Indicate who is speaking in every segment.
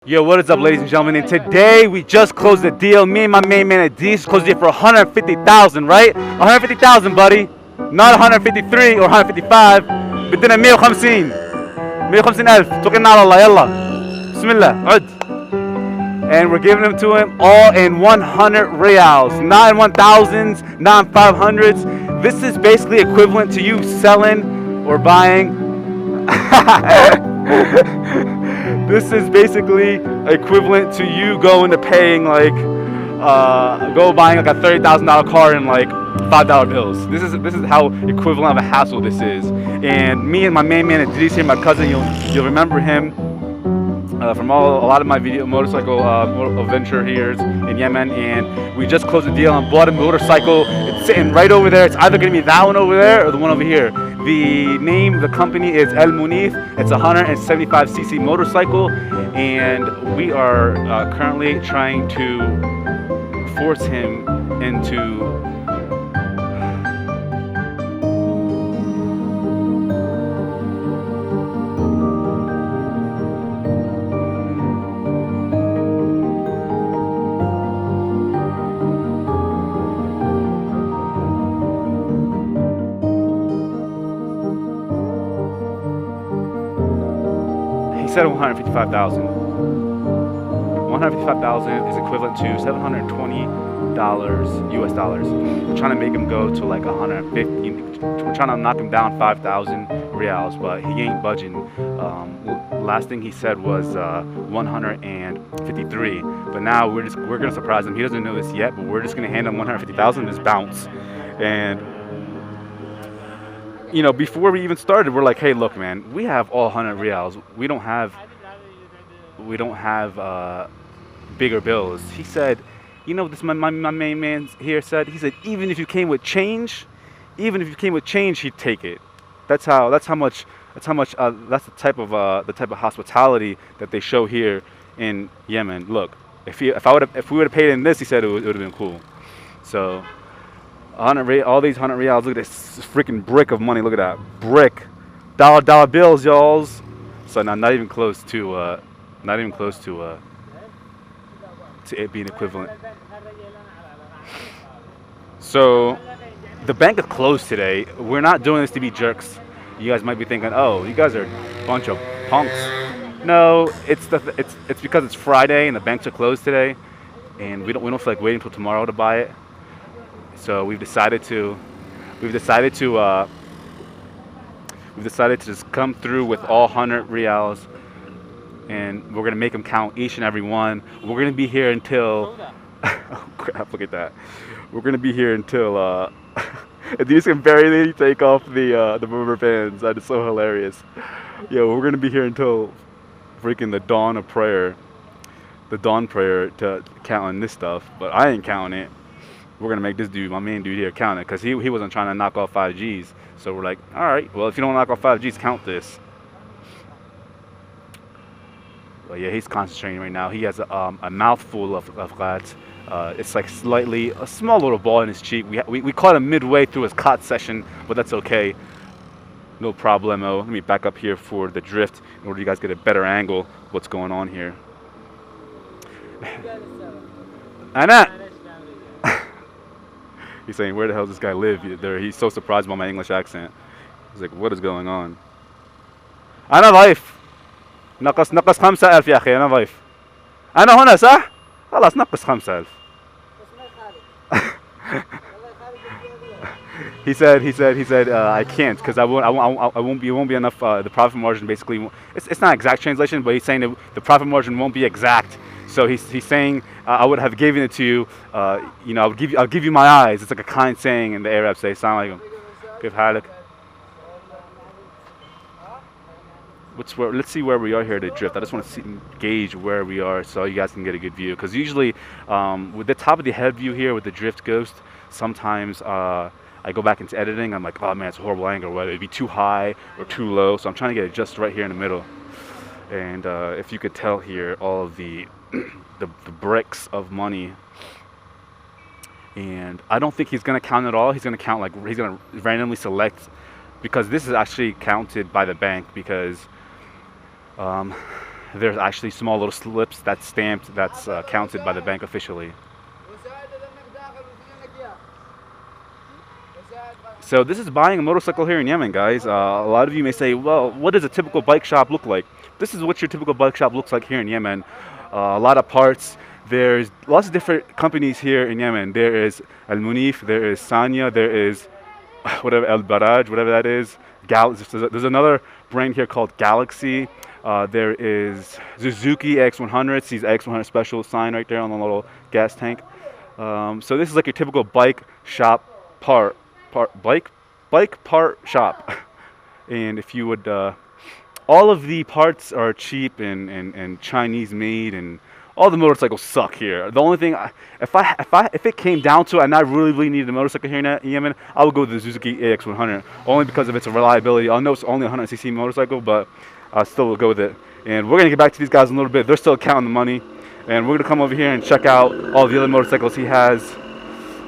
Speaker 1: Yo, what is up, ladies and gentlemen? And today we just closed the deal. Me and my main man Adis closed the deal for 150,000, right? 150,000, buddy. Not 153 or 155. بدنا 150. 150,000. توكلنا على الله. يلا. بسم الله. عد. And we're giving them to him all in 100 reals, not in 1,000s, not in 500s. This is basically equivalent to you selling or buying. This is basically equivalent to you going to paying like buying like a $30,000 car in like $5 bills. This is how equivalent of a hassle this is. And me and my main man Idris here, my cousin, you'll remember him from a lot of my motorcycle adventure here in Yemen. And we just closed a deal and bought a motorcycle. It's sitting right over there. It's either going to be that one over there or the one over here. The name of the company is El Munif. It's a 175cc motorcycle, and we are currently trying to force him into He said 155,000. 155,000 is equivalent to $720 US dollars. We're trying to make him go to like 150. We're trying to knock him down 5,000 reals, but he ain't budging. Last thing he said was 153. But now we're gonna surprise him. He doesn't know this yet, but we're just gonna hand him 150,000. This bounce, and you know, before we even started, we're like, hey, look, man, we have all 100 reals. We don't have bigger bills. He said, you know, this my main man here said. He said, even if you came with change, he'd take it. That's the type of hospitality that they show here in Yemen. Look, if we would have paid in this, he said it would have been cool. So. All these 100 reals. Look at this freaking brick of money. Look at that brick, dollar bills, y'all. So now, not even close to it being equivalent. So the bank is closed today. We're not doing this to be jerks. You guys might be thinking, oh, you guys are a bunch of punks. No, it's because it's Friday and the banks are closed today, and we don't feel like waiting until tomorrow to buy it. So we've decided to just come through with all 100 reals, and we're gonna make them count, each and every one. We're gonna be here until oh crap! Look at that. We're gonna be here until these can barely take off the rubber bands. That is so hilarious. Yo, we're gonna be here until freaking the dawn prayer to count on this stuff. But I ain't counting it. We're gonna make this dude, my main dude here, count it, because he wasn't trying to knock off 5Gs. So we're like, all right, well, if you don't knock off 5Gs, count this. But yeah, he's concentrating right now. He has a mouthful of that. It's like a small little ball in his cheek. We caught him midway through his cot session, but that's okay. No problemo. Let me back up here for the drift in order you guys get a better angle of what's going on here. Anna! He's saying, where the hell does this guy live? He's so surprised by my English accent. He's like, what is going on? أنا ضيف. نقص 5,000 يا أخي. أنا ضيف. أنا هنا صح؟ خلاص نقص 5,000. He said, I can't because it won't be enough. The profit margin basically, it's not exact translation, but he's saying that the profit margin won't be exact. So he's saying, I would have given it to you. You know, I'll give you my eyes. It's like a kind saying in the Arabs say, "Assalamu alaikum." Kif halak? Let's see where we are here to drift. I just want to gauge where we are so you guys can get a good view. Because usually, with the top of the head view here with the drift ghost, sometimes I go back into editing. I'm like, oh man, it's a horrible angle. Whether it be too high or too low. So I'm trying to get it just right here in the middle. And if you could tell here, all of the bricks of money. And I don't think he's gonna count it all. He's gonna count he's gonna randomly select, because this is actually counted by the bank, because there's actually small little slips that's stamped, that's counted by the bank officially. So this is buying a motorcycle here in Yemen, guys. A lot of you may say, well, what does a typical bike shop look like? This is what your typical bike shop looks like here in Yemen. A lot of parts. There's lots of different companies here in Yemen. There is Al Munif, there is Sanya, there is whatever Al Baraj, whatever that is. There's another brand here called Galaxy. There is Suzuki X100. Sees X100 special sign right there on the little gas tank. So this is like your typical bike shop bike part shop. And if you would, all of the parts are cheap and Chinese made, and all the motorcycles suck here. The only thing, if it came down to it and I really needed a motorcycle here in Yemen, I would go with the Suzuki AX100, only because of its reliability. I know it's only a 100cc motorcycle, but I still will go with it. And we're gonna get back to these guys in a little bit. They're still counting the money, and we're gonna come over here and check out all the other motorcycles he has.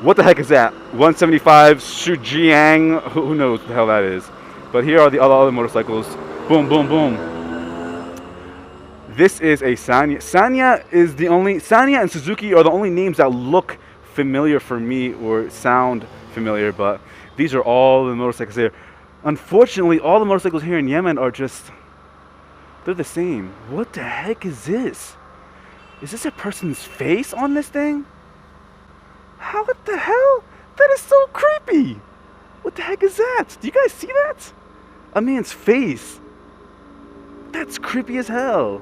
Speaker 1: What the heck is that? 175 Shujiang, who knows what the hell that is. But here are the other motorcycles. Boom, boom, boom. This is a Sanya. Sanya and Suzuki are the only names that look familiar for me or sound familiar, but these are all the motorcycles here. Unfortunately, all the motorcycles here in Yemen are they're the same. What the heck is this? Is this a person's face on this thing? What the hell? That is so creepy. What the heck is that? Do you guys see that? A man's face. That's creepy as hell.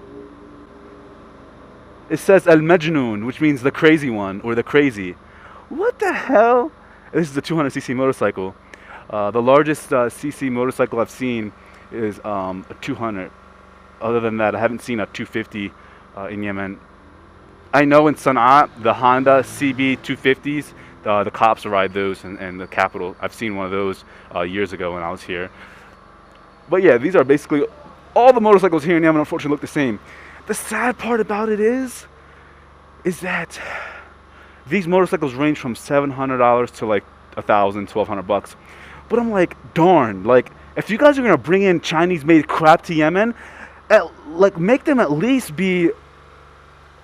Speaker 1: It says Al Majnoon, which means the crazy one or the crazy. What the hell? This is a 200cc motorcycle. The largest cc motorcycle I've seen is a 200. Other than that, I haven't seen a 250 in Yemen. I know in Sana'a, the Honda CB 250s, the cops ride those in the capital. I've seen one of those years ago when I was here. But yeah, these are basically all the motorcycles here in Yemen. Unfortunately, look the same. The sad part about it is that these motorcycles range from $700 to like $1,000, $1,200. But I'm like, darn, like if you guys are gonna bring in Chinese-made crap to Yemen, make them at least be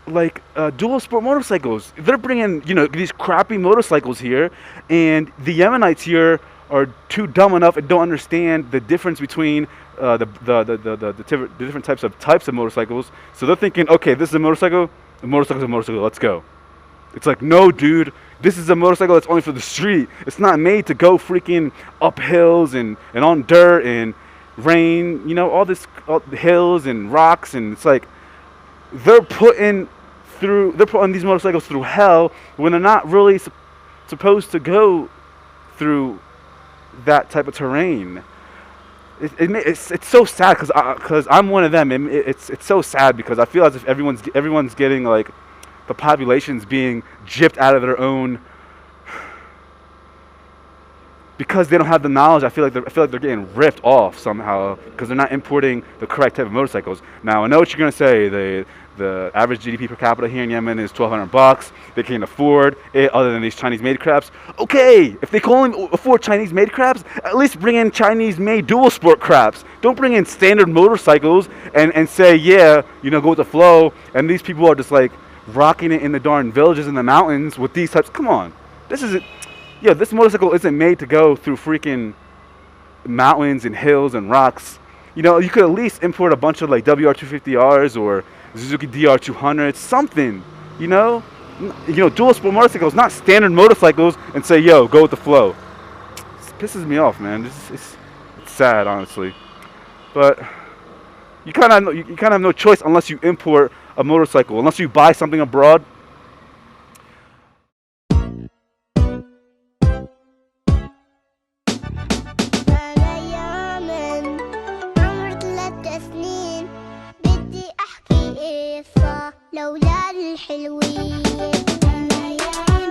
Speaker 1: like dual sport motorcycles. They're bringing these crappy motorcycles here, and the Yemenites here are too dumb enough and don't understand the difference between the different types of motorcycles. So they're thinking, okay, this is a motorcycle. A motorcycle's a motorcycle. Let's go. It's like, no, dude. This is a motorcycle that's only for the street. It's not made to go freaking up hills and on dirt and rain. All hills and rocks, and it's like they're putting these motorcycles through hell when they're not really supposed to go through that type of terrain. It's so sad because I'm one of them. It's so sad because I feel as if everyone's getting like the population's being gypped out of their own because they don't have the knowledge. I feel like they're getting ripped off somehow because they're not importing the correct type of motorcycles. Now I know what you're gonna say. The average GDP per capita here in Yemen is $1,200. They can't afford it other than these Chinese-made craps. Okay, if they can only afford Chinese-made craps, at least bring in Chinese-made dual sport craps. Don't bring in standard motorcycles and say, yeah, go with the flow. And these people are just like rocking it in the darn villages in the mountains with these types. Come on, this motorcycle isn't made to go through freaking mountains and hills and rocks. You could at least import a bunch of like WR250Rs or Suzuki DR200, something, dual sport motorcycles, not standard motorcycles, and say, yo, go with the flow. This pisses me off, man. It's sad, honestly. But you kind of have no choice unless you import a motorcycle, unless you buy something abroad.
Speaker 2: لولا الحلوين أنا يا